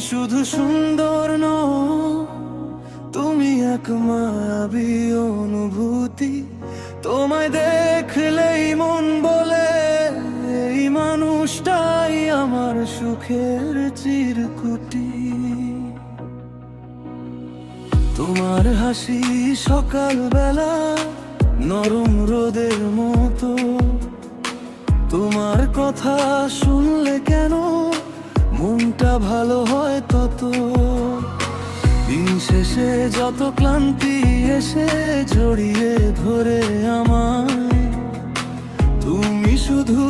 শুধু সুন্দর নও, তুমি এক মায়াবী অনুভূতি। তোমায় দেখলেই মন বলে এই মানুষটাই আমার সুখের চিরকুটি। তোমার হাসি সকালবেলা নরম রোদের মতো, তোমার কথা শুনলে কেন মনটা ভালো হয় তত। দিন শেষে যত ক্লান্তি এসে জড়িয়ে ধরে আমায়, তুমি শুধু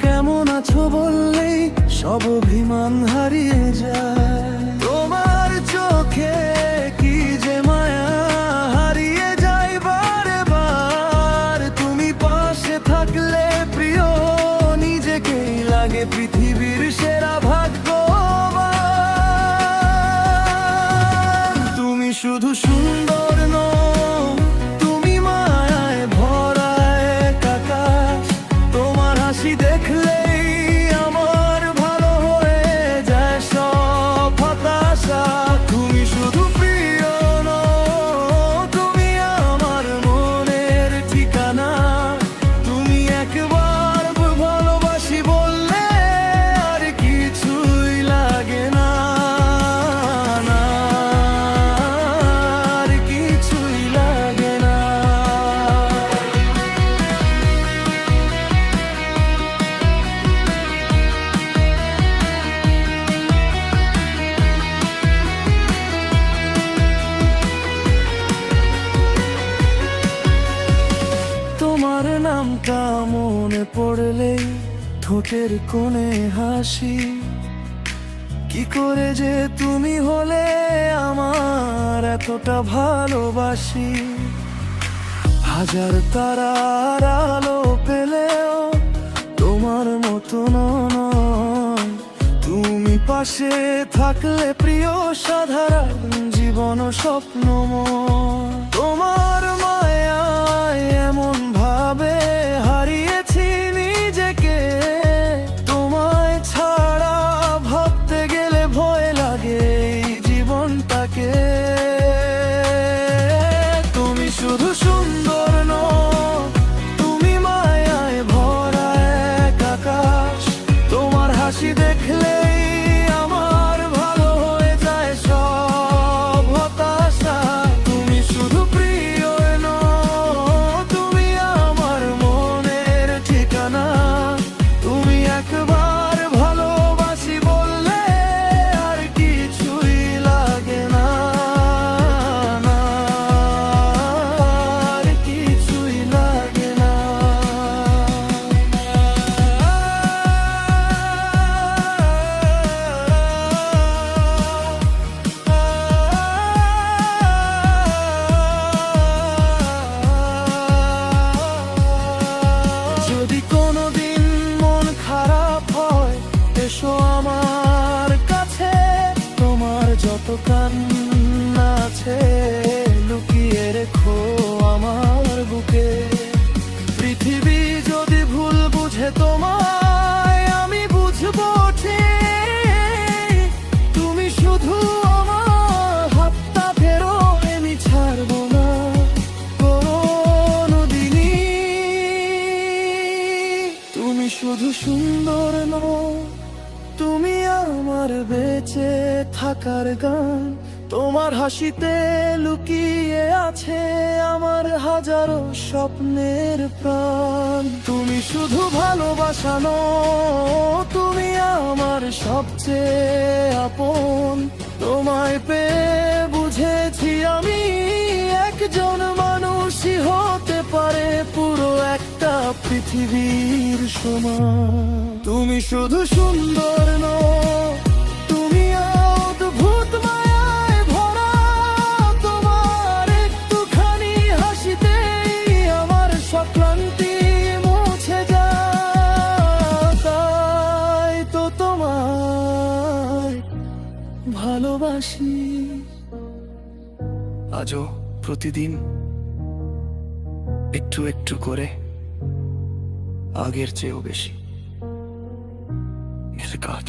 কেমন আছো বললেই সব অভিমান হারিয়ে যায়। তোমার চোখে কি যে মায়া হারিয়ে যায় বারে বার। তুমি পাশে থাকলে প্রিয় নিজেকেই লাগে পৃথিবীর সেরা ভাগ্যবান। তুমি শুধু সুন্দর নও, তুমি মায়ায় ভরা এক আকাশ। তোমার হাসি দেখলেই আমার ভালো হয়ে যায় সব হতাশা। তুমি শুধু প্রিয় নও, তুমি আমার মনের ঠিকানা। তুমি একবার ভালোবাসি বললে আর কিছুই লাগে না, না, আর কিছুই লাগে না। তোমার নামটা মনে পড়লেই ঠোঁটের কোণে হাসি। কি করে যে তুমি হলে আমার এতটা ভালোবাসি। হাজার তারার আলো পেলেও তোমার মতো নয়। তুমি পাশে থাকলে প্রিয় সাধারণ জীবন ও স্বপ্নময়। তোমার মায়ায় এমন ভাবে হারিয়েছি নিজেকে, তোমায় ছাড়া ভাবতে গেলে ভয় লাগে এই জীবনটাকে। তুমি শুধু সুন্দর নও, তুমি মায়ায় ভরা এক আকাশ। তোমার হাসি দেখলেই আমার ভালো হয়ে যায় সব হতাশা। তুমি শুধু প্রিয় নও, তুমি আমার মনের ঠিকানা। তুমি একবার ভালোবাসি বললে আর কিছুই লাগে না, না, আর কিছুই লাগে না। যদি কোনোদিন মন খারাপ হয় এসো আমার কাছে। তোমার যত কান্না আছে লুকিয়ে রেখো আমার বুকে। পৃথিবী যদি ভুল বুঝে তোমায় আমি বুঝবো ঠিক। তুমি শুধু আমার হাতটা ফেরো, আমি ছাড়বো না কোনোদিনই। তুমি শুধু সুন্দর নও, তুমি আমার বেঁচে থাকার গান। তোমার হাসিতে লুকিয়ে আছে আমার হাজারো স্বপ্নের প্রাণ। তুমি শুধু ভালোবাসা নও, তুমি আমার সবচেয়ে আপন। তোমায় পেয়ে বুঝেছি আমি একজন মানুষই হতে পারে পুরো একটা পৃথিবীর সমান। তুমি শুধু সুন্দর নও, তুমি অদ্ভুত মায়ায় ভরা। তোমার একটুখানি হাসিতেই আমার সব ক্লান্তি মুছে যায়। তাই তো তোমায় ভালোবাসি আজও প্রতিদিন একটু একটু করে, আগের চেয়েও বেশি। God.